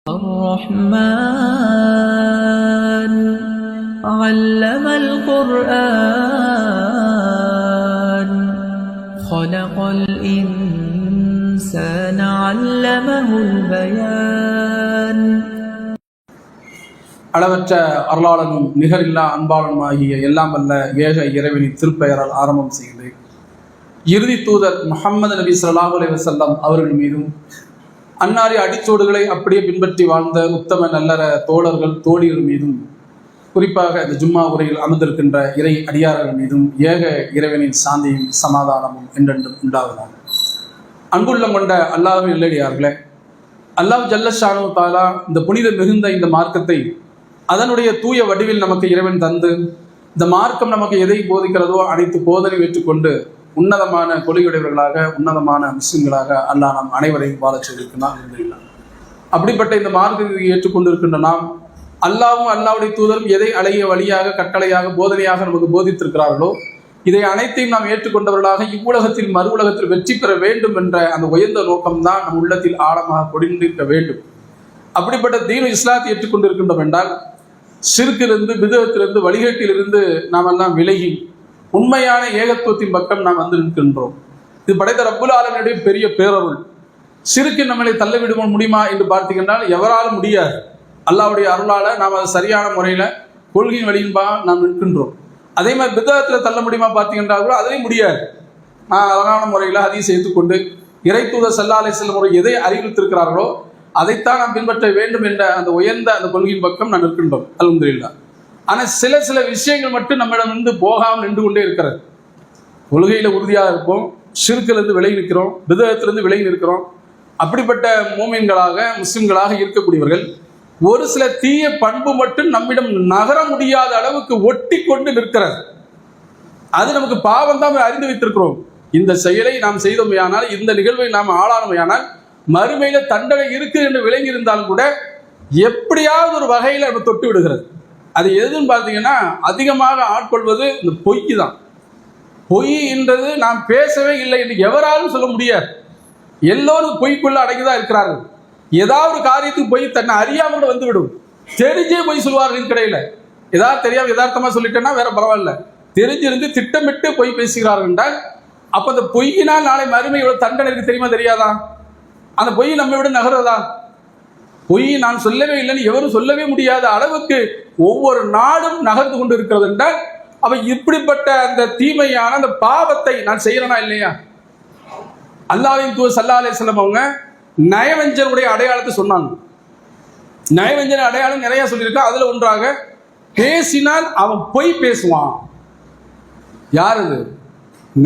الرحمن علم القرآن خلق الإنسان علمه البيان. அளவற்ற அருளாளனும் நிகரில்லா அன்பாளனும் ஆகிய எல்லாம் வல்ல ஏக இறைவனின் திருப்பெயரால் ஆரம்பம் செய்கிறேன். இறுதி தூதர் முஹம்மது நபி ஸல்லல்லாஹு அலைஹி வஸல்லம் அவர்கள் மீதும் அன்னாரி அடிச்சோடுகளை அப்படியே பின்பற்றி வாழ்ந்த உத்தம நல்லற தோழர்கள் தோழிகள் மீதும் குறிப்பாக இந்த ஜும்மா உரையில் அமர்ந்திருக்கின்ற இறை அடியார்கள் மீதும் ஏக இறைவனின் சாந்தியும் சமாதானமும் என்றென்றும் உண்டாவதாக. அன்புள்ளம் கொண்ட அல்லாஹ்வின் நல்லடியார்களே, அல்லாஹ் ஜல்லஷானு தஆலா இந்த புனித மிகுந்த இந்த மார்க்கத்தை அதனுடைய தூய வடிவில் நமக்கு இறைவன் தந்து, இந்த மார்க்கம் நமக்கு எதை போதிக்கிறதோ அனைத்து போதனை ஏற்றுக்கொண்டு உன்னதமான கொள்கையுடையவர்களாக உன்னதமான முஸ்லிம்களாக அல்லாஹ் நாம் அனைவரையும் வாழச் செய்திருக்கிறார். அப்படிப்பட்ட இந்த மார்க்கத்தை ஏற்றுக்கொண்டு இருக்கின்ற நாம் அல்லாஹ்வும் அல்லாஹ்வுடைய தூதரும் எதை அழகிய வழியாக கட்டளையாக போதனையாக நமக்கு போதித்திருக்கிறார்களோ இதை அனைத்தையும் நாம் ஏற்றுக்கொண்டவர்களாக இவ்வுலகத்தில் மறு உலகத்தில் வெற்றி பெற வேண்டும் என்ற அந்த உயர்ந்த நோக்கம்தான் நம் உள்ளத்தில் ஆழமாக பொடிந்திருக்க வேண்டும். அப்படிப்பட்ட தீனு இஸ்லாத்தை ஏற்றுக்கொண்டிருக்கின்றோம் என்றால் ஷிர்கிலிருந்து பிதஅத்திலிருந்து வழிகேட்டிலிருந்து நாம் எல்லாம் விலகி உண்மையான ஏகத்துவத்தின் பக்கம் நாம் வந்து நிற்கின்றோம். இது படைத்த ரப்புல் ஆலமீனுடைய பெரிய பேரருள். ஷிர்க்கு நம்மளை தள்ளவிட முடியுமா என்று பார்த்தீங்கன்னா எவராலும் முடியாது. அல்லாஹ்வுடைய அருளால் நாம் அது சரியான முறையில் கொள்கையின் வழியின்பா நாம் நிற்கின்றோம். அதே மாதிரி பிதஅத்தில் தள்ள முடியுமா பார்த்தீங்கன்னா கூட அதுலேயும் முடியாது. அழகான முறையில் ஹதீஸ் எடுத்துக்கொண்டு இறை தூதர் ஸல்லல்லாஹு அலைஹி வஸல்லம் அவர்கள் எதை அறிவித்திருக்கிறார்களோ அதைத்தான் நாம் பின்பற்ற வேண்டும் என்ற அந்த உயர்ந்த அந்த கொள்கையின் பக்கம் நாம் நிற்கின்றோம். அல்ஹம்துலில்லாஹ். ஆனால் சில விஷயங்கள் மட்டும் நம்மிடம் இருந்து போகாமல் நின்று கொண்டே இருக்கிறது. கொள்கையில் உறுதியாக இருப்போம், ஷிர்கிலிருந்து விலகி நிற்கிறோம், பிதஅத்திலிருந்து விலகி நிற்கிறோம். அப்படிப்பட்ட மூமின்களாக முஸ்லிம்களாக இருக்கக்கூடியவர்கள் ஒரு சில தீய பண்பு மட்டும் நம்மிடம் நகர முடியாத அளவுக்கு ஒட்டி கொண்டு நிற்கிறது. அது நமக்கு பாவம் தான் அறிந்து வைத்திருக்கிறோம். இந்த செயலை நாம் செய்தோமையானால், இந்த நிகழ்வை நாம் ஆளானமையானால் மறுமையில தண்டனை இருக்கு என்று விளங்கி இருந்தாலும் கூட எப்படியாவது ஒரு வகையில் நம்ம தொட்டு விடுகிறது. அது எதுன்னு பார்த்தீங்கன்னா அதிகமாக ஆட்கொள்வது இந்த பொய் தான். பொய் என்றது நாம் பேசவே இல்லை என்று எவராலும் சொல்ல முடியாது. எல்லோரும் பொய்க்குள்ள அடங்கிதான் இருக்கிறார்கள். ஏதாவது ஒரு காரியத்துக்கு போய் தன்னை அறியாமல் வந்து விடும். தெரிஞ்சே பொய் சொல்வார்கள் கிடையில. ஏதாவது தெரியாம யதார்த்தமா சொல்லிட்டேன்னா வேற பரவாயில்ல, தெரிஞ்சிருந்து திட்டமிட்டு பொய் பேசுகிறார்கள் என்றால் அப்ப அந்த பொய்யினால் நாளை மறுமை எவ்வளவு தண்டனை இருக்கு தெரியுமா தெரியாதா? அந்த பொய் நம்ம விட நகர்றதா? பொய் நான் சொல்லவே இல்லைன்னு எவரும் சொல்லவே முடியாத அளவுக்கு ஒவ்வொரு நாடும் நகர்ந்து கொண்டு இருக்கிறது என்றால் அவ இப்படிப்பட்ட அந்த தீமையான அந்த பாவத்தை நான் செய்யறேனா இல்லையா? அல்லாஹ்வின் தூதர் ஸல்லல்லாஹு அலைஹி வஸல்லம் அவங்க நயவஞ்சனுடைய அடையாளத்தை சொன்னாங்க. நயவஞ்சன அடையாளம் நிறைய சொல்லியிருக்கா. அதுல ஒன்றாக பேசினால் அவன் பொய் பேசுவான். யார் அது?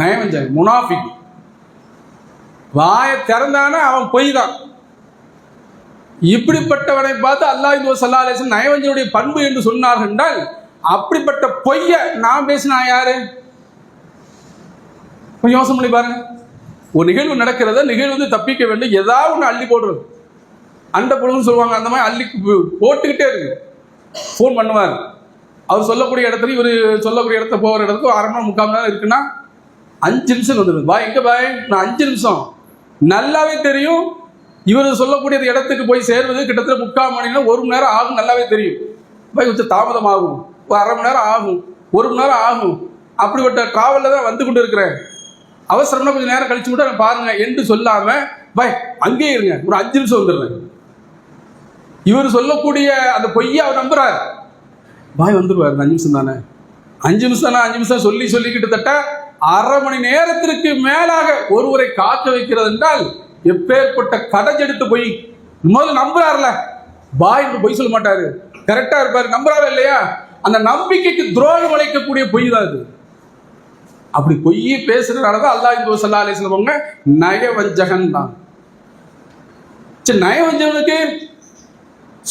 நயவஞ்சன், முனாஃபிக். வாயை திறந்தானா அவன் பொய் தான். இப்படிப்பட்டவனை பார்த்து அல்லாஹ்வின் தூதர் ஸல்லல்லாஹு அலைஹி வஸல்லம் நயவஞ்சனுடைய பண்பு என்று சொன்னார்கள் என்றால் அப்படிப்பட்ட பொய்ய நான் பேசினா யாரு? கொஞ்சம் யோசனை பண்ணி பாருங்க. ஒரு நிகழ்வு நடக்கிறத நிகழ்வு வந்து தப்பிக்க வேண்டும், ஏதாவது ஒன்று அள்ளி போடுறது. அண்டை பொழுதுன்னு சொல்லுவாங்க, அந்த மாதிரி அள்ளி போட்டுக்கிட்டே இருக்கு. ஃபோன் பண்ணுவார், அவர் சொல்லக்கூடிய இடத்துல இவர் சொல்லக்கூடிய இடத்த போகிற இடத்துக்கு 1/2 மணி நேரம் 3/4 மணி நேரம் இருக்குன்னா 5 நிமிஷம் வந்துடுது. பாய் எங்கே பாய்? நான் 5 நிமிஷம். நல்லாவே தெரியும் இவர் சொல்லக்கூடிய இடத்துக்கு போய் சேர்வது கிட்டத்தட்ட 3/4 மணி நேரம் 1 மணி நேரம் ஆகும். நல்லாவே தெரியும். பாய் கொஞ்சம் தாமதம் ஆகும், 1/2 மணி நேரம் ஆகும், 1 மணி நேரம் ஆகும். அப்படிப்பட்ட டிராவலில் தான் வந்து கொண்டு இருக்கிறேன். அவசரம்னா கொஞ்சம் நேரம் கழிச்சு கூட பாருங்க என்று சொல்லாம பாய் அங்கேயே இருங்க, ஒரு 5 நிமிஷம் வந்துடுறேன். இவர் சொல்லக்கூடிய அந்த பொய்யை அவர் நம்புறார். பாய் வந்துடுவார், 5 நிமிஷம் தானே, 5 நிமிஷம் தானே, 5 நிமிஷம் சொல்லி கிட்டத்தட்ட 1/2 மணி நேரத்திற்கு மேலாக ஒருவரை காக்க வைக்கிறது என்றால் எப்பேற்பட்ட கடைஞ்செடுத்து போய் முதல்ல நம்புறாருல. பாய் என்று பொய் சொல்ல மாட்டாரு, கரெக்டா இருப்பாரு. நம்புறாரு இல்லையா? அந்த நம்பிக்கைக்கு துரோகம் அளிக்கக்கூடிய பொய் தான் அது. அப்படி பொய் பேசுறதுனாலதான் அல்லாஹ்வின் தூதர் ஸல்லல்லாஹு அலைஹி வஸல்லம் அவங்க நயவஞ்சகன் தான். சரி, நயவஞ்சகனுக்கு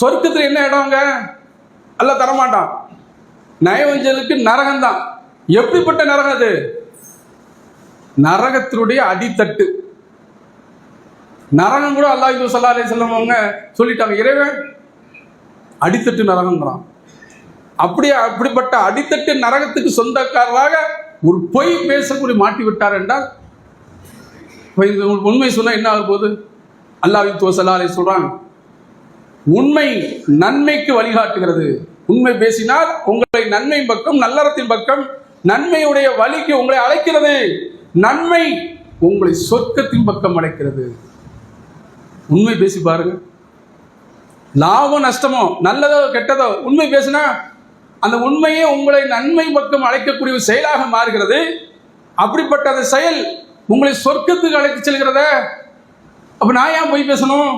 சொர்க்கத்தில் என்ன இடம்ங்க? அல்லாஹ் தரமாட்டான். நயவஞ்சனுக்கு நரகம் தான். எப்படிப்பட்ட நரகம் அது? நரகத்தினுடைய அடித்தட்டு. நரகம் கூட அல்லாஹ் ஸல்லல்லாஹு அலைஹி வஸல்லம் அவங்க சொல்லிட்டாங்க, இறைவன் அடித்தட்டு நரகம்ன்றான். அப்படிப்பட்ட அடித்தட்டு நரகத்துக்கு சொந்தக்காரராக ஒரு பொய் பேசக்கூடிய மாட்டி விட்டார் என்றால் உண்மை சொன்னா என்ன ஆகும் போது? அல்லாஹ்வின் தூதர் ஸல்லல்லாஹு அலைஹி சொல்றாங்க, உண்மை நன்மைக்கு வழிகாட்டுகிறது. உண்மை பேசினால் உங்களை நன்மை பக்கம், நல்லறத்தின் பக்கம், நன்மையுடைய வழிக்கு உங்களை அழைக்கிறது. நன்மை உங்களை சொர்க்கத்தின் பக்கம் அழைக்கிறது. உண்மை பேசி பாருங்க. லாபம் நஷ்டமோ நல்லதோ கெட்டதோ உண்மை பேசினா அந்த உண்மையே உங்களை நன்மை பக்கம் அழைக்கக்கூடிய ஒரு செயலாக மாறுகிறது. அப்படிப்பட்ட அந்த செயல் உங்களை சொர்க்கத்துக்கு அழைத்து செல்கிறத. அப்ப நான் ஏன் பொய் பேசணும்?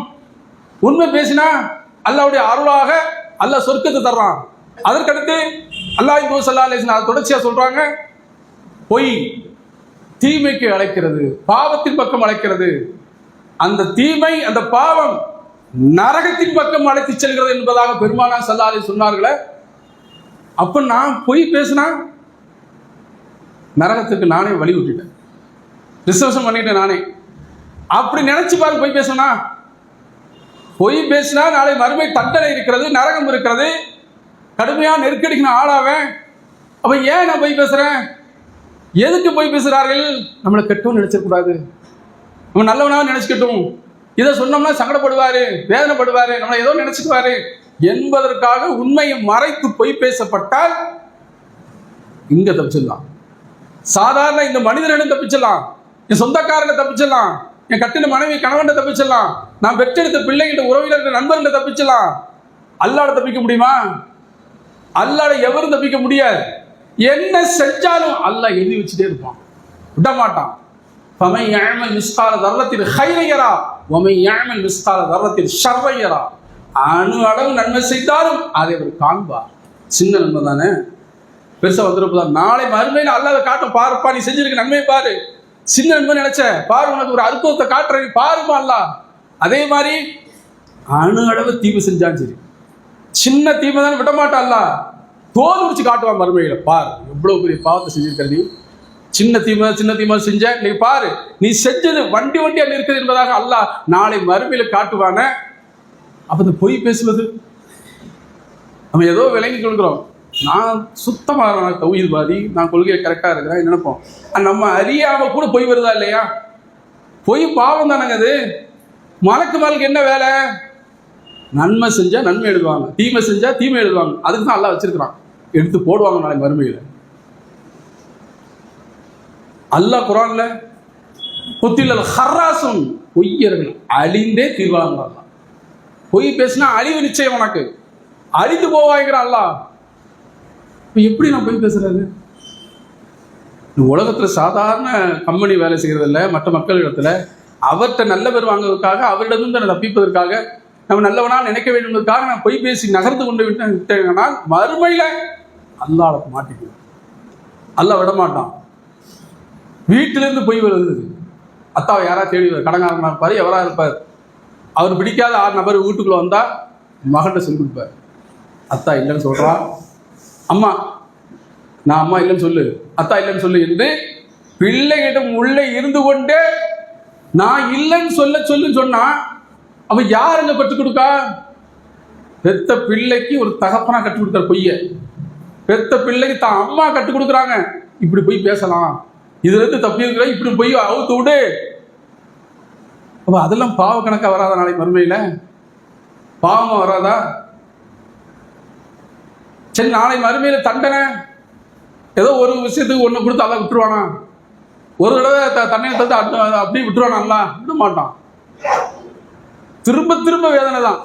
உண்மை பேசினா அல்லாஹ்வுடைய அருளாக அல்லாஹ் சொர்க்கத்தை தர்றான். அதற்கடுத்து அல்லாஹ் ஸல்லல்லாஹு அலைஹி வஸல்லம் தொடர்ச்சியா சொல்றாங்க, பொய் தீமைக்கு அழைக்கிறது, பாவத்தின் பக்கம் அழைக்கிறது. அந்த தீமை, அந்த பாவம் நரகத்தின் பக்கம் அழைத்து செல்கிறது என்பதாக பெருமானார் ஸல்லல்லாஹு அலைஹி சொன்னார்களே. அப்ப நான் பொய் பேசினா நரகத்துக்கு நானே வழி விட்டுட்டேன், ரிசர்வேஷன் பண்ணிட்டேன் நானே. அப்படி நினைச்சு பாருங்க. பொய் பேசினா, பொய் பேசினா நாளை மறுமை தண்டனை இருக்கிறது, நரகம் இருக்கிறது, கடுமையான நெருக்கடிக்கு நான் ஆளாவேன். அப்ப ஏன் நான் பொய் பேசுறேன்? எதுக்கு பொய் பேசுறார்கள்? நம்மளை கெட்டவும் நினைச்சக்கூடாது, நம்ம நல்லவனாக நினைச்சுக்கட்டும், இதை சொன்னோம்னா சங்கடப்படுவாரு, வேதனைப்படுவாரு, நம்மளை ஏதோ நினைச்சுக்குவாரு என்பதற்காக உண்மையை மறைத்து பொய் பேசப்பட்டால் இங்க தப்பிச்சிடலாம். சாதாரண இந்த மனிதனிடம் தப்பிச்சிடலாம், என் சொந்தக்காரனை தப்பிச்சிடலாம், என் கட்டின மனைவி கணவன் தப்பிச்சிடலாம், நான் பெற்றெடுத்த பிள்ளைகிட்ட, உறவினர்கள், நண்பர்கிட்ட தப்பிச்சிடலாம். அல்லாஹ்வை தப்பிக்க முடியுமா? அல்லாஹ்வை எவரும் தப்பிக்க முடியாது. என்ன செஞ்சாலும் அல்லாஹ் எழுதி வச்சுட்டே இருப்பான், விட மாட்டான். فَمَنْ يَعْمَلْ مِثْقَالَ ذَرَّةٍ خَيْرًا يَرَهُ وَمَنْ يَعْمَلْ مِثْقَالَ ذَرَّةٍ شَرًّا يَرَهُ. அணு அளவு நன்மை செய்தாலும் அதை அவர் காண்பார். சின்ன நன்மை தானே, பெருசா வந்துருப்பதான். நாளை மறுமையில் அல்லாஹ் காட்டும், பாருப்பா நீ செஞ்சிருக்க நன்மை பாரு. சின்ன நன்மை நினைச்ச பாரு, உனக்கு ஒரு அற்புதத்தை காட்டுற பாருமா அல்லாஹ். அதே மாதிரி அணு அளவு தீமை செஞ்சாலும் சரி, சின்ன தீமை தானே விட மாட்டா அல்லாஹ், தோல் உரிச்சு காட்டுவான் மறுமையில. பாரு எவ்வளவு பெரிய பாவத்தை செஞ்சிருக்கிற நீ, சின்ன தீமை செஞ்ச நீ பாரு, நீ செஞ்சது வண்டி வண்டியா இருக்குது என்பதாக அல்லாஹ் நாளை மறுமையில காட்டுவான. அப்ப இந்த பொய் பேசுவது நம்ம ஏதோ விளங்கி கொள்கிறோம், நான் சுத்தமாக தௌஹீத்வாதி, நான் கொள்கையை கரெக்டா இருக்கிறேன் நினைப்போம். நம்ம அறியாம கூட பொய் வருதா இல்லையா? பொய் பாவம் தானங்க அது. மலக்கு என்ன வேலை? நன்மை செஞ்சா நன்மை எழுதுவாங்க, தீமை செஞ்சா தீமை எழுதுவாங்க. அதுக்கு தான் அல்லாஹ் வச்சிருக்கிறான், எடுத்து போடுவாங்க நாளை மறுமையில. அல்லாஹ் குர்ஆன்ல குத்திலல் ஹர்ராசுன், பொய்யர்கள் அழிந்தே தீர்வாங்க. பொய் பேசினா அழிவு நிச்சயம், உனக்கு அழிந்து போவாங்கிற அல்லாஹ். எப்படி நான் பொய் பேசுறது? உலகத்துல சாதாரண கம்பெனி வேலை செய்யறதில்ல, மற்ற மக்களிடத்துல அவர்கிட்ட நல்ல பேர் வாங்குவதற்காக, அவரிடமிருந்து தப்பிப்பதற்காக, நம்ம நல்லவனா நினைக்க வேண்டும்ன்றதுக்காக நான் பொய் பேசி நகர்ந்து கொண்டு விட்டேன்னா மறுமையில அல்லாஹ் மாட்டிக்குவேன். அல்லாஹ் விட மாட்டான். வீட்டிலிருந்து பொய் வருது, அத்தாவை யாரா தேடி கடங்காரனா இருப்பாரு, எவரா இருப்பார், அவர் பிடிக்காத 6 நபர் வீட்டுக்குள்ள வந்தா மகன்கிட்ட சொல்லி கொடுப்பார். அத்தா இல்லைன்னு சொல்றா, அம்மா நான் அம்மா இல்லைன்னு சொல்லு, அத்தா இல்லைன்னு சொல்லு என்று பிள்ளைகிட்ட உள்ளே இருந்து கொண்டே நான் இல்லைன்னு சொல்லுன்னு சொன்னா அவ யார் அங்க கற்றுக் கொடுக்கா? பெத்த பிள்ளைக்கு ஒரு தகப்பனா கற்றுக் கொடுத்தார் பொய்ய. பெத்த பிள்ளைக்கு தான் அம்மா கற்றுக் கொடுக்குறாங்க, இப்படி போய் பேசலாம், இதுல இருந்து தப்பி இருக்கிற, இப்படி போய் அவுத்து விடு. அப்ப அதெல்லாம் பாவ கணக்கா வராதா? நாளைக்கு மறுமையில பாவமா வராதா? சரி, நாளை மறுமையில தண்டனை ஏதோ ஒரு விஷயத்துக்கு ஒண்ணு கொடுத்து அல்லாஹ் விட்டுருவானா? ஒரு தடவை தண்ணியை தந்து அப்படியே விட்டுருவானா? அல்லாஹ் விட மாட்டான். திரும்ப திரும்ப வேதனை தான்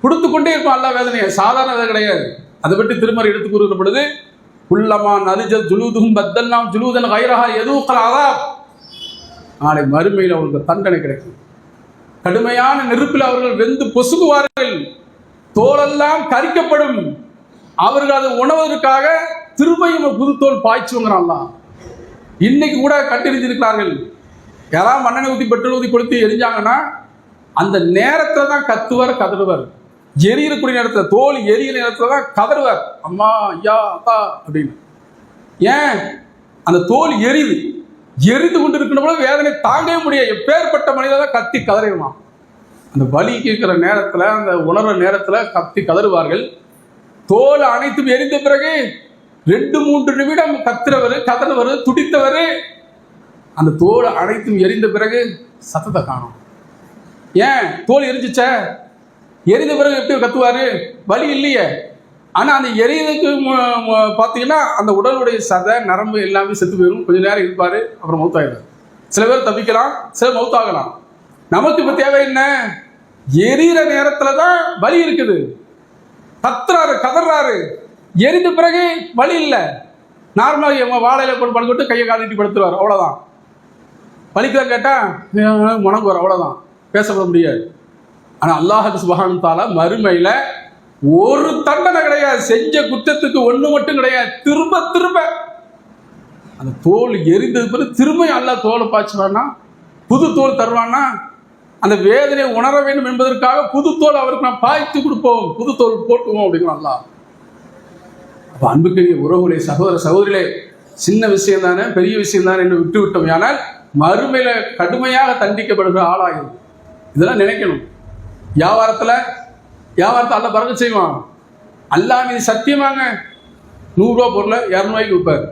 கொடுத்து கொண்டே இருப்பான் அல்லாஹ். வேதனையை சாதாரண வேதனை கிடையாது. அதை பற்றி திருமறை எடுத்து கூறப்படுது, குல்லமா நரிஜல் ஜுலூதுஹும் பத்தல்னாஹும் ஜுலூதன் கைரஹா யதூகல் அஸாப். நாளை மறுமையில் அவர்களுக்கு தண்டனை கிடைக்கும். கடுமையான நெருப்பில் அவர்கள் வெந்து பொசுகுவார்கள், தோலெல்லாம் கரிக்கப்படும். அவர்கள் அதை உணவதற்காக திரும்பியும் புது தோல் பாய்ச்சுங்கிறான் அல்லாஹ். இன்னைக்கு கூட கட்டெறிஞ்சிருக்கிறார்கள். யாராவது மண்ணெண்ணெய் ஊற்றி பெட்ரோல் ஊற்றி கொளுத்தி எரிஞ்சாங்கன்னா அந்த நேரத்தில் தான் கத்துவர், கதறுவர். எரியக்கூடிய நேரத்தில், தோல் எரியிற நேரத்தில் தான் கதறுவர், அம்மா ஐயா அப்பா அப்படின்னு. ஏன்? அந்த தோல் எரிந்து கொண்டு இருக்கிற வேதனை தாங்கவே முடியாது. எப்பேற்பட்ட மனிதர் தான் கத்தி கதறிடுவான். அந்த வலி கேட்கிற நேரத்தில், அந்த உணர்ற நேரத்தில் கத்தி கதறுவார்கள். தோல் அனைத்தும் எரிந்த பிறகு 2-3 நிமிடம் கதறுவர், துடித்தவர். அந்த தோல் அனைத்தும் எரிந்த பிறகு சத்தத்தை காணும். ஏன்? தோல் எரிஞ்சிச்ச, எரிந்த பிறகு எப்படி கத்துவாரு? வலி இல்லையே. ஆனா அந்த எரியதுக்கு பார்த்தீங்கன்னா அந்த உடலுடைய சதை நரம்பு எல்லாமே செத்து போயிடும். கொஞ்ச நேரம் இருப்பாரு, அப்புறம் மௌத்தாயிடும். சில பேர் தப்பிக்கலாம், சில மௌத்தாகலாம். நமக்கு இப்ப தேவை என்ன? எரியிற நேரத்துல தான் வலி இருக்குது. கத்துறாரு, கதறாரு. எரிந்த பிறகு வலி இல்லை. நார்மலா வாழையில போட்டு படுத்துட்டு கையை காலிட்டு படுத்துருவார், அவ்வளவுதான். வலிக்குதான் கேட்டா முனக்கு வரும், அவ்வளவுதான். பேசப்பட முடியாது. ஆனா அல்லாஹ் சுப்ஹானஹு வ தஆலா மறுமையில ஒரு தண்டனை கிடையாது, செஞ்ச குற்றத்துக்கு ஒண்ணு மட்டும் கிடையாது. திரும்ப திரும்ப அந்த தோல் எரிந்தது பிறகு திரும்ப அல்லாஹ் தோலை பாய்ச்சுவானா, புது தோல் தருவானா. அந்த வேதனையை உணர வேண்டும் என்பதற்காக புது தோல் அவருக்கு நான் பாய்த்து கொடுப்போம், புது தோல் போட்டுவோம் அப்படிங்கிற அல்லாஹ். அப்ப அன்புக்குரிய உறவுகளே, சகோதர சகோதரிகளே, சின்ன விஷயம் தானே, பெரிய விஷயம் தானே என்று விட்டு விட்டோம். ஆனால் மறுமையில கடுமையாக தண்டிக்கப்படுகிற ஆளாயும் இதெல்லாம் நினைக்கணும். வியாபாரத்தை அல்லாஹ் பறக்க செய்வான். அல்லாஹ் மீது சத்தியமாங்க, 100 ரூபா பொருளை 200 ரூபாய்க்கு விற்பார்.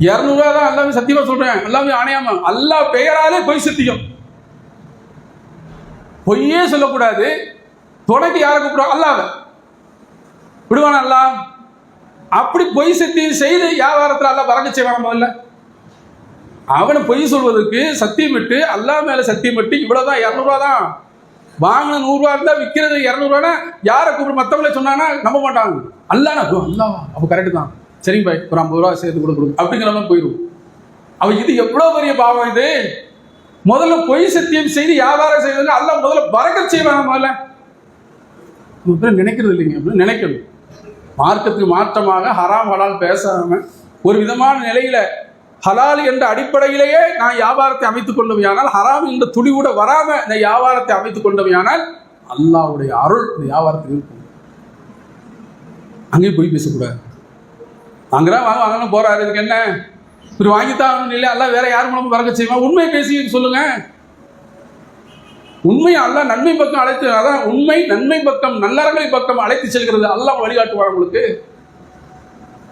200 ரூபா தான் அல்லாஹ் சத்தியமா சொல்றேன். அல்லாஹ் ஆணையாம, அல்லாஹ் பெயராலே பொய் சத்தியம். பொய்யே சொல்லக்கூடாது. துணைக்கு யாரை கூப்பிடுவோம்? அல்லாஹ் விடுவான அல்லாஹ். அப்படி பொய் சத்தியம் செய்து வியாபாரத்தில் அல்லாஹ் பறக்க செய்வான். முதல்ல அவனை பொய் சொல்வதற்கு சத்தியம் விட்டு, அல்லாஹ் மேல சத்தியம் விட்டு, இவ்வளவுதான் 200 ரூபா தான் வாங்கின, 100 ரூபா இருந்தா விற்கிறது 200 ரூபானா யாரை கூப்பிடு? மற்றவங்களை சொன்னாங்கன்னா நம்ப மாட்டாங்க. அல்லாஹ் அல்லாவா, அப்போ கரெக்டு தான், சரிங்க பாய், ஒரு 50 ரூபா சேர்த்து கொடுக்குறது அப்படிங்கிற மாதிரி போயிடும். அவ இது எவ்வளவு பெரிய பாவம் இது. முதல்ல பொய் சத்தியம் செய்து வியாபாரம் செய்வது அல்லாஹ் முதல்ல பறக்கச் செய்வாங்க. முதல்ல நினைக்கிறது இல்லைங்க, அப்படின்னு நினைக்கணும். மார்க்கத்துக்கு மாற்றமாக ஹராம் ஹலால் பேசாம ஒரு விதமான நிலையில ஹலால் என்ற அடிப்படையிலேயே நான் வியாபாரத்தை அமைத்துக் கொண்டவையானால், ஹராம் என்ற துளி கூட வராம இந்த வியாபாரத்தை அமைத்துக் கொண்டவையானால் அல்லாஹ்வுடைய அருள் இந்த வியாபாரத்தில் இருக்கும். அங்கேயும் போய் பேசக்கூடாது. வாங்குறா வாங்க போறாரு, இதுக்கு என்ன இப்படி வாங்கித்தான் இல்லை, அல்லாஹ் வேற யார் மூலமும் பறக்க செய்வான். உண்மை பேசி சொல்லுங்க. உண்மை அல்லாஹ் நன்மை பக்கம் அழைத்து, அதான் உண்மை நன்மை பக்கம் நல்லறங்களை பக்கம் அழைத்து செல்கிறது. அல்லாஹ் வழிகாட்டுவான். உங்களுக்கு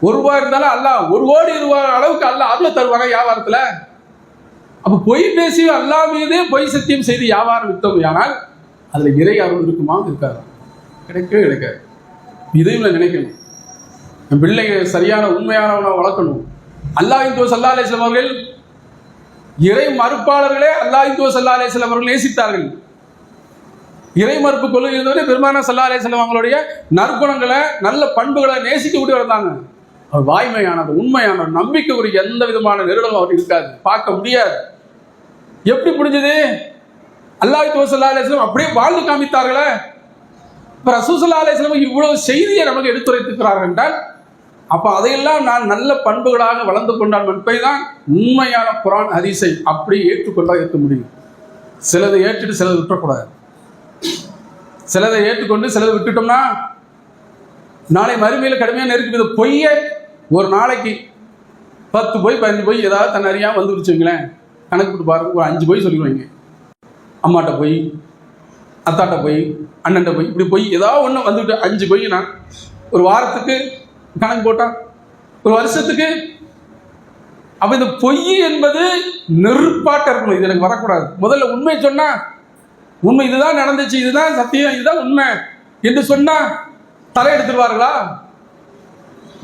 1 ரூபாய் இருந்தாலும் அல்லாஹ் 1 கோடி ரூபாய் அளவுக்கு அல்லாஹ் அதுல தருவாங்க வியாபாரத்துல. அப்ப பொய் பேசி அல்லாஹ் மீது பொய் சத்தியம் செய்து வியாபாரம் வித்தோம். ஆனால் அதுல இறை அருள் இருக்குமா? இருக்காது, கிடைக்கவே கிடைக்காது. இதையும் நினைக்கணும். என் பிள்ளைங்க சரியான உண்மையானவனை வளர்க்கணும். அல்லாஹ்வின் தூதர் ஸல்லல்லாஹு அலைஹி வஸல்லம் அவர்கள் இறை மறுப்பாளர்களே அல்லாஹ்வின் தூதர் ஸல்லல்லாஹு அலைஹி வஸல்லம் அவர்கள் நேசித்தார்கள். இறை மறுப்பு கொள்கை இருந்தவரை பெருமானார் ஸல்லல்லாஹு அலைஹி வஸல்லம் அவங்களுடைய நற்குணங்களை நல்ல பண்புகளை நேசிக்க விட்டு வந்தாங்க. அவர் வாய்மையானவர், உண்மையானவர், நம்பிக்கைக்குரிய எந்த விதமான நெருடலும் அவர் இருக்காது, பார்க்க முடியாது. எப்படி புரிஞ்சது? அல்லாஹ்வின் தூதர் ஸல்லல்லாஹு அலைஹி வஸல்லம் அப்படியே வாழ்ந்து காமித்தார்களே. இப்ப ரசூல் ஸல்லல்லாஹு அலைஹி வஸல்லம் இவ்வளவு செய்தியை நமக்கு எடுத்துரைத்திருக்கிறார்கள் என்றால், அப்ப அதையெல்லாம் நான் நல்ல பண்புகளாக வளர்ந்து கொண்டால் மட்டும்தான் உண்மையான குர்ஆன் ஹதீஸை அப்படியே ஏற்றுக்கொண்டால் இருக்க முடியும். சிலதை ஏற்றுட்டு சிலதை விட்டுறக்கூடாது. சிலதை ஏற்றுக்கொண்டு சிலதை விட்டுட்டோம்னா நாளை மறுமையில் கடுமையாக நெருக்கி. பொய்யை ஒரு நாளைக்கு 10 பொய் 15 பொய் ஏதாவது தன் அறியாமல் வந்து வச்சுங்களேன், கணக்கு போட்டு பாருங்க. ஒரு 5 பொய் சொல்லிடுவாங்க. அம்மாட்ட பொய், அத்தாட்ட பொய், அண்ணன்ட்ட பொய், இப்படி பொய் ஏதாவது ஒன்று வந்துவிட்டு 5 பொய்னா ஒரு வாரத்துக்கு கணக்கு போட்டா ஒரு வருஷத்துக்கு. அப்ப இந்த பொய் என்பது நெருப்பாட்ட இருக்கணும். இது எனக்கு வரக்கூடாது. முதல்ல உண்மை சொன்னா, உண்மை இதுதான் நடந்துச்சு, இதுதான் சத்தியம், இதுதான் உண்மை என்று சொன்னா தலையெடுத்துருவார்களா?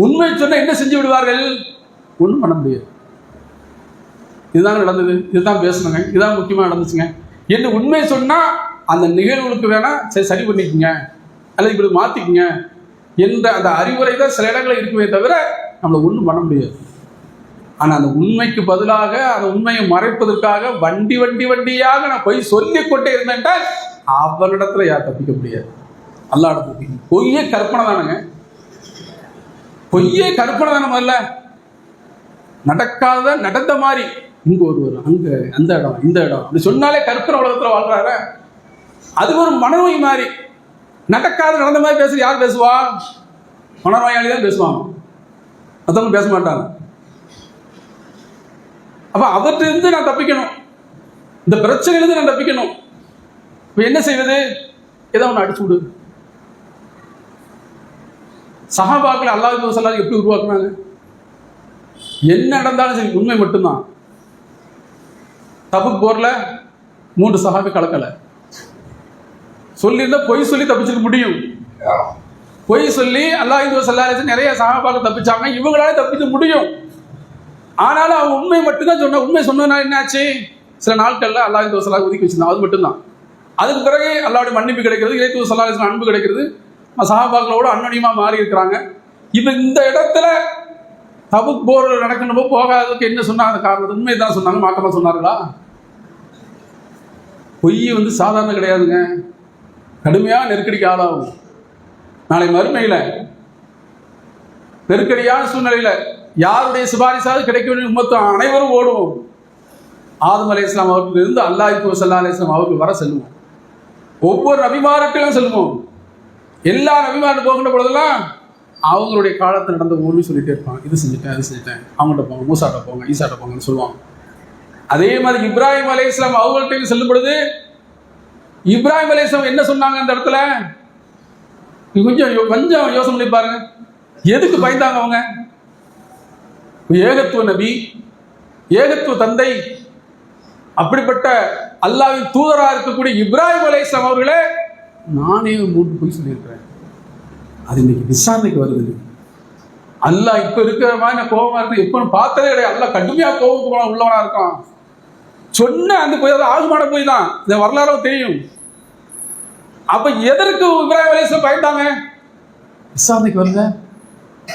உண்மை சொன்னா என்ன செஞ்சு விடுவார்கள்? ஒன்றும் பண்ண முடியாது. இதுதான் நடந்தது, இதுதான் பேசணுங்க, இதுதான் முக்கியமாக நடந்துச்சுங்க என்று உண்மை சொன்னா அந்த நிகழ்வுகளுக்கு வேணா சரி பண்ணிக்கோங்க அல்லது இப்படி மாத்திக்குங்க என்ற அந்த அறிவுரை தான் சில இடங்களில் இருக்குமே தவிர நம்மளை ஒன்றும் பண்ண முடியாது. ஆனால் அந்த உண்மைக்கு பதிலாக அந்த உண்மையை மறைப்பதற்காக வண்டியாக நான் போய் சொல்லிக் கொண்டே இருந்தேன்ட்டால் அவனிடத்துல யார் தப்பிக்க முடியாது. அல்லாஹ் தப்பிக்க. பொய்யே கற்பனை தானுங்க. பொய்யே கற்பனை தானே. முதல்ல நடக்காத நடந்த மாதிரி இங்க ஒருவர், அங்க அந்த இடம், இந்த இடம் அப்படி சொன்னாலே கற்பனை உலகத்துல வாழ்றாரு. அது ஒரு மனநோய் மாதிரி. நடக்காத நடந்த மாதிரி பேசுற யார் பேசுவா? மனநோயாளி தான் பேசுவாங்க, மற்றவங்க பேச மாட்டாங்க. அப்ப அவற்றிலிருந்து நான் தப்பிக்கணும், இந்த பிரச்சனையிலிருந்து நான் தப்பிக்கணும். இப்ப என்ன செய்வது? ஏதோ ஒன்று அடிச்சு விடு. சஹாபாக்களை அல்லாஹ் ஸல்லல்லாஹு எப்படி உருவாக்குனாங்க? என்ன நடந்தாலும் சரி உண்மை மட்டும்தான். தபுக் போர்ல 3 சஹாபி கலக்கலை, சொல்லியிருந்தா பொய் சொல்லி தப்பிச்சிருக்க முடியும். பொய் சொல்லி அல்லாஹ் ஸல்லல்லாஹு அலைஹி நிறைய சஹாபாக்கள் தப்பிச்சாங்க, இவங்களால தப்பிக்க முடியும். ஆனாலும் அவங்க உண்மை மட்டும்தான் சொன்ன. உண்மை சொன்னதுனால என்னாச்சு? சில நாட்கள்ல அல்லாஹ் ஸல்லல்லாஹு ஒதுக்கி வச்சிருந்தாங்க, அது மட்டும்தான். அதுக்கு பிறகு அல்லாஹ்வுடைய மன்னிப்பு கிடைக்கிறது, இறை தூதர் ஸல்லல்லாஹு அலைஹி அன்பு கிடைக்கிறது, சஹாபாக்களோட அன்னோனியமா மாறி இருக்கிறாங்க. இப்ப இந்த இடத்துல தபுக் போர் நடக்கணும் போகாததுக்கு என்ன சொன்னாங்க? காரணம் உண்மை தான் சொன்னாங்க, மாற்றமா சொன்னார்களா? பொய் சாதாரண கிடையாதுங்க, கடுமையான நெருக்கடிக்கு ஆளாகும். நாளை மறுமையில நெருக்கடியான சூழ்நிலையில யாருடைய சிபாரிசாவது கிடைக்க வேண்டிய உம்மத்து அனைவரும் ஓடுவோம். ஆதம் அலைஹிஸ்ஸலாம் அவர்கள் இருந்து அல்லாஹ் ஸல்லல்லாஹு அலைஹி வஸல்லம் அவர்கள் வர செல்வோம். ஒவ்வொரு நபிமார்களும் செல்வோம். எல்லா நபிமார்கள் போகின்ற பொழுதெல்லாம் அவங்களுடைய காலத்தில் நடந்த ஒன்று சொல்லிட்டே இருப்பாங்க. இது செஞ்சுட்டேன், அது செஞ்சுட்டேன், அவங்கள்ட்ட போங்க, மூசாட்ட போங்க, ஈசாட்ட போங்கன்னு சொல்லுவாங்க. அதே மாதிரி இப்ராஹிம் அலைஹிஸ்ஸலாம் அவங்கள்ட்ட செல்லும் பொழுது இப்ராஹிம் அலைஹிஸ்ஸலாம் என்ன சொன்னாங்க? அந்த இடத்துல கொஞ்சம் யோசனை பண்ணி பாருங்க. எதுக்கு பயந்தாங்க அவங்க? ஏகத்துவ நபி, ஏகத்துவ தந்தை, அப்படிப்பட்ட அல்லாஹ்வின் தூதராக இருக்கக்கூடிய இப்ராஹிம் அலைஹிஸ்ஸலாம் அவர்களே நானே மூன்று பொய் சொல்லியிருக்கிறேன், அது இன்னைக்கு விசாரணைக்கு வருது. அல்லாஹ் இப்ப இருக்கிற மாதிரி நான் கோபமா இருக்கு எப்ப பார்த்ததே கிடையாது. அல்லாஹ் கடுமையா கோபம் உள்ளவனா இருக்கான். சொன்ன அந்த பொய் தான் ஆகுமான பொய் தான், இந்த வரலாறு தெரியும். அப்ப எதற்கு இப்ராஹிம் அலைஹிஸ்ஸலாம் பயந்தாங்க? விசாரணைக்கு வருங்க.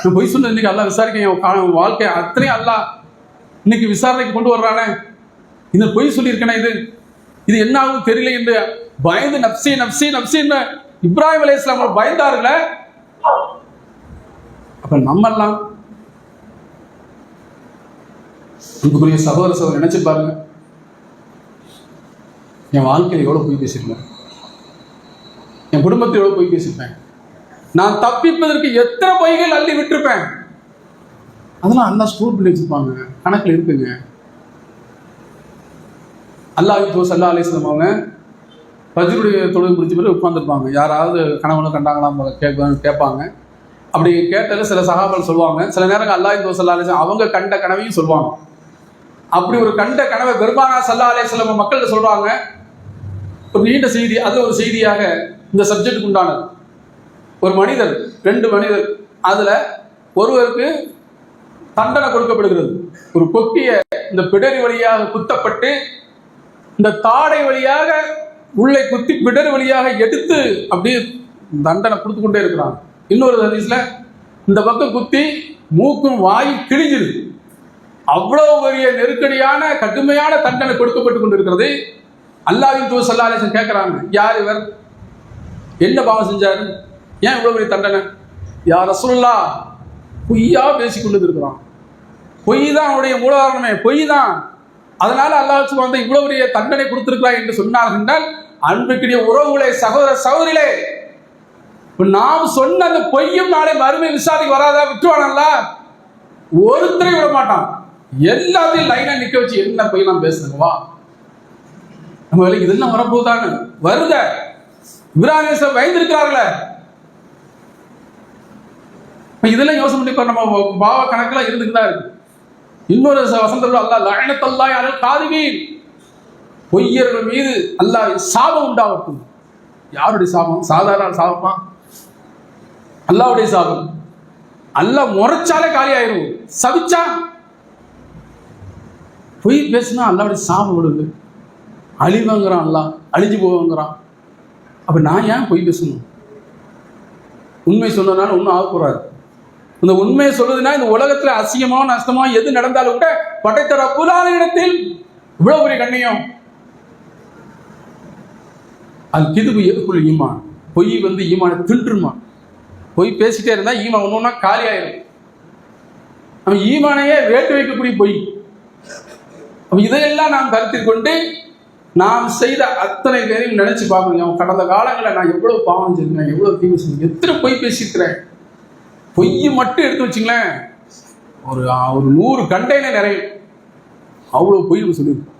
நான் பொய் சொன்ன இன்னைக்கு அல்லாஹ் விசாரிக்க வாழ்க்கை அத்தனையும் அல்லாஹ் இன்னைக்கு விசாரணைக்கு கொண்டு வர்றானே, இந்த பொய் சொல்லியிருக்கேனே, இது என்ன ஆகும் தெரியல என்று பயந்து நப்சி நப்சி நப்சின்னு இப்ராஹிம் அலைஹிஸ்ஸலாம் பயந்தார்களே. அப்ப நம்மெல்லாம் இதுக்குரிய சகோதர நினைச்சு பாருங்க, என் வாழ்க்கையில் எவ்வளவு பொய் பேசியிருக்கேன், என் குடும்பத்தில் எவ்வளவு பொய் பேசியிருப்பேன், நான் தப்பிப்பதற்கு எத்தனை பொய்கள் அள்ளி விட்டுருப்பேன். அதெல்லாம் அல்லாஹ் ஸ்டோர் பண்ணி வச்சிருப்பாங்க, கணக்கில் இருக்குங்க. அல்லாஹ் ஸல்லல்லாஹு அலைஹி வஸல்லம் அவங்க ஃபஜ்ருடைய தொழுகை முடிச்ச பிறகு உட்காந்துருப்பாங்க. யாராவது கனவுல கண்டாங்களா கேட்பாங்க. அப்படி கேட்டதில் சில சஹாபாக்கள் சொல்லுவாங்க. சில நேரங்கள் அல்லாஹ் ஸல்லல்லாஹு அலைஹி வஸல்லம் அவங்க கண்ட கனவையும் சொல்லுவாங்க. அப்படி ஒரு கண்ட கனவை பெருமானார் ஸல்லல்லாஹு அலைஹி வஸல்லம் மக்கள்கிட்ட சொல்றாங்க. ஒரு நீண்ட செய்தி, அது ஒரு செய்தியாக இந்த சப்ஜெக்டுக்கு உண்டானது. ஒரு மனிதர், 2 மனிதர், அதுல ஒருவருக்கு தண்டனை கொடுக்கப்படுகிறது. ஒரு கொக்கிய இந்த பிடரி வழியாக குத்தப்பட்டு இந்த தாடை வழியாக உள்ளே குத்தி பிடரி வழியாக எடுத்து அப்படியே தண்டனை கொடுத்து கொண்டே இருக்கிறாங்க. இன்னொரு ஹதீஸ்ல இந்த பக்கம் குத்தி மூக்கும் வாயும் கிழிஞ்சிருது. அவ்வளவு பெரிய நெருக்கடியான கடுமையான தண்டனை கொடுக்கப்பட்டு கொண்டிருக்கிறது. அல்லாஹ்வின் தூதர் ஸல்லல்லாஹு அலைஹி வஸல்லம் கேட்கிறாங்க, யார் இவர், என்ன பாவம் செஞ்சாரு, ஏன் இவ்வளவு பெரிய தண்டனை? யா ரசூலுல்லாஹ், பொய்யா பேசிக்கொண்டு இருக்கிறான், பொய் தான் அவனுடைய மூலகாரணமே, பொய் தான், அதனால அல்லாஹ் வந்து இவ்வளவு பெரிய தண்டனை கொடுத்திருக்கிறார் என்று சொன்னார்கள் என்றால், அன்புக்குரிய உறவுகளே, சகோதர சகோதரிகளே, நாம் சொன்ன அந்த பொய்யும் நாளை மறுமை விசாரிக்க வராதா? விட்டுவானல்ல, ஒருத்தரை விட மாட்டான். எல்லாத்தையும் லைனா நிக்க வச்சு என்ன பொய் நாம் பேசுறோம், வா நம்ம வேலைக்கு இதெல்லாம் வரப்போதாங்க வருத. இப்ராஹிம் அலைஹிஸ்ஸலாம் பயந்திருக்கிறார்களே, இதெல்லாம் யோசனை பண்ணி நம்ம பாவ கணக்கெல்லாம் இருந்துட்டு தான் இருக்கு. இன்னொரு வசனத்துல அல்லாஹ் லஅனத்துல்லாஹி அலல் காதிபீன், பொய்யர்கள் மீது அல்லாஹ் சாபம் உண்டாகட்டும். யாருடைய சாபம்? சாதாரண சாபமா? அல்லாஹ்வுடைய சாபம். அல்லாஹ் முறைச்சாலே காலி ஆயிரும், சபிச்சா பொய் பேசினா அல்லாஹ்வுடைய சாபம் விடுது, அழிவாங்கிறான், அல்லாஹ் அழிஞ்சு போவாங்கிறான். அப்ப நான் ஏன் பொய் பேசணும்? உண்மை சொன்னதுனால ஒன்றும் ஆக போறாரு. இந்த உண்மையை சொல்றதுன்னா இந்த உலகத்துல அசிங்கமோ நஷ்டமோ எது நடந்தாலும் கூட படைத்த ரப்புல் ஆலமீனிடத்தில் இவ்வளவு பெரிய கண்ணியம். அல் கிதுபு யதுகுல் ஈமான், பொய் ஈமானை தின்றுமா. பொய் பேசிட்டே இருந்தா ஈமான் ஒன்னொன்னா காலி ஆயிடும். நம்ம ஈமானையே வேட்டு வைக்கக்கூடிய பொய். இதையெல்லாம் நாம் கருத்தில் கொண்டு நாம் செய்த அத்தனை பேரையும் நினைச்சு பார்க்கணும். கடந்த காலங்களில் நான் எவ்வளவு பாவம் செஞ்சேன், எவ்வளவு தீமை செஞ்சேன், எத்தனை பொய் பேசியிருக்கிறேன். பொய் மட்டும் எடுத்து வச்சுங்களேன், ஒரு 100 கண்டெய்னர் நிறையும். அவ்வளவு பொய் நம்ம சொல்லியிருக்கோம்.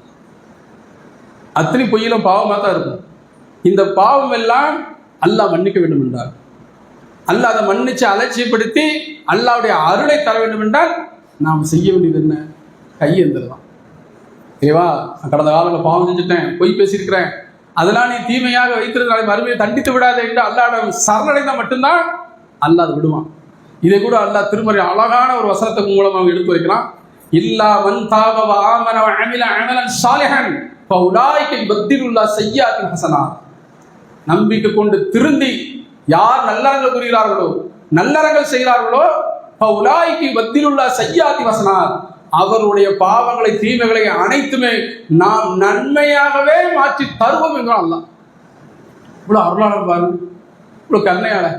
அத்தனை பொய்யிலும் பாவமாக தான் இருக்கும். இந்த பாவம் எல்லாம் அல்லாஹ் மன்னிக்க வேண்டும் என்றார். அல்லாஹ் அதை மன்னிச்சு அலட்சியப்படுத்தி அல்லாஹ்வுடைய அருளை தர வேண்டும் என்றால் நாம் செய்ய வேண்டியது என்ன? கையெழுந்துடலாம். ஏவா, கடந்த காலங்களில் பாவம் செஞ்சுட்டேன், பொய் பேசியிருக்கிறேன், அதெல்லாம் நீ தீமையாக வைத்திருந்தாலே மறுமையை தண்டித்து விடாதே என்று அல்லாஹ்விடம் சரணடைந்தால் மட்டும்தான் அல்லாஹ் அதை விடுவான். இதை கூட அல்லாஹ் திருமறை அழகான ஒரு வசனத்தின் மூலமாக எடுத்து வைக்கிறான். இல்லா மன் தாப வ ஆமன வ அமில அமலன் ஸாலிஹன் ஃபஉலாயிக யுபத்திலுல்லாஹ் ஸய்யிஆத்தின் ஹஸனாத். நம்பிக்கை கொண்டு திருந்தி யார் நல்லறங்கள் புரிகிறார்களோ, நல்லறங்கள் செய்கிறார்களோ, ஃபஉலாயிக யுபத்திலுல்லாஹ் ஸய்யிஆத்தின் ஹஸனாத், அவருடைய பாவங்களை தீமைகளை அனைத்துமே நாம் நன்மையாகவே மாற்றி தருவோம் என்கிறான் அல்லாஹ். இவ்வளவு அருளாளர் பாருங்க, இவ்வளவு கருணையாளர்.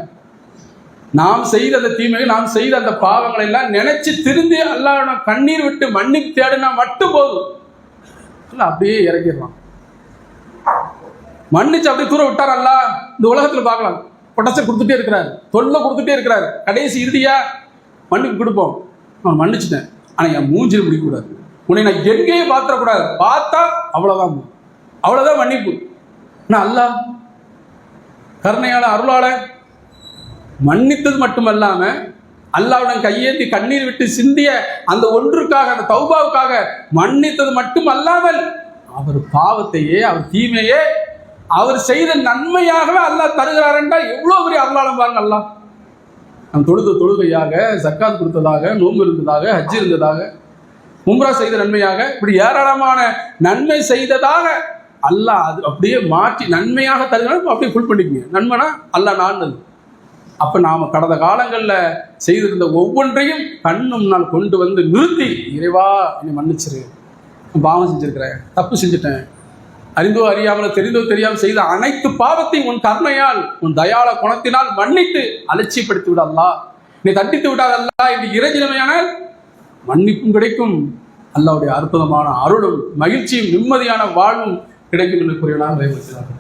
நாம் செய்த அந்த தீமையை, நாம் செய்த அந்த பாவங்களை எல்லாம் நினைச்சு திருந்தி அல்லாஹ்விடம் கண்ணீர் விட்டு மன்னிப்பு தேடினா மட்டும் போதும், அப்படியே இறக்கிடலாம். மன்னிச்சு அப்படியே தூர விட்டார் அல்லாஹ். இந்த உலகத்துல பார்க்கலாம், பொட்டச்சல் கொடுத்துட்டே இருக்கிறாரு, தொல்லை கொடுத்துட்டே இருக்கிறாரு. கடைசி இறுதியா மன்னிப்பு கொடுப்போம். நான் மன்னிச்சுட்டேன், ஆனா என் மூஞ்சில் முடிக்கக்கூடாது, உன்னை நான் எங்கேயே பார்த்துடக்கூடாது, பார்த்தா அவ்வளவுதான், அவ்வளவுதான் மன்னிப்பு. நான் அல்லாஹ் கருணையால அருளால மன்னித்தது மட்டுமல்லாம அல்லாஹ்வுடன் கையேந்தி கண்ணீர் விட்டு சிந்திய அந்த ஒன்றுக்காக, அந்த தௌபாவுக்காக மன்னித்தது மட்டும் அல்லாமல் அவர் பாவத்தையே, அவர் தீமையே அவர் செய்த நன்மையாகவே அல்லாஹ் தருகிறார் என்றால் எவ்வளவு பெரிய அருளாளம் பாருங்க. அல்லாஹ் நம் தொழுகையாக, ஜக்காத் கொடுத்ததாக, நோன்பு இருந்ததாக, ஹஜ் இருந்ததாக, உம்ரா செய்த நன்மையாக, இப்படி ஏராளமான நன்மை செய்ததாக அல்லாஹ் அது அப்படியே மாற்றி நன்மையாக தருகிறார். அப்படியே ஃபுல் பண்ணிக்கங்க. நன்மைனா அல்லாஹ் நானது. அப்ப நாம கடந்த காலங்கள்ல செய்திருந்த ஒவ்வொன்றையும் கண்ணு முன்னால் கொண்டு வந்து நிறுத்தி, இறைவா என்னை மன்னிச்சிரு, பாவம் செஞ்சிருக்கிறேன், தப்பு செஞ்சுட்டேன், அறிந்தோ அறியாமலோ தெரிந்தோ தெரியாமல் செய்த அனைத்து பாவத்தையும் உன் கருணையால், உன் தயாள குணத்தினால் மன்னித்து அலட்சியப்படுத்தி விட அல்லாஹ், நீ தண்டித்து விடாத அல்லாஹ் என்று இறைஞ்சினமையானால் மன்னிப்பும் கிடைக்கும், அல்லாஹ்வுடைய அற்புதமான அருளும் மகிழ்ச்சியும் நிம்மதியான வாழ்வும் கிடைக்கும் என்று கூறினார்.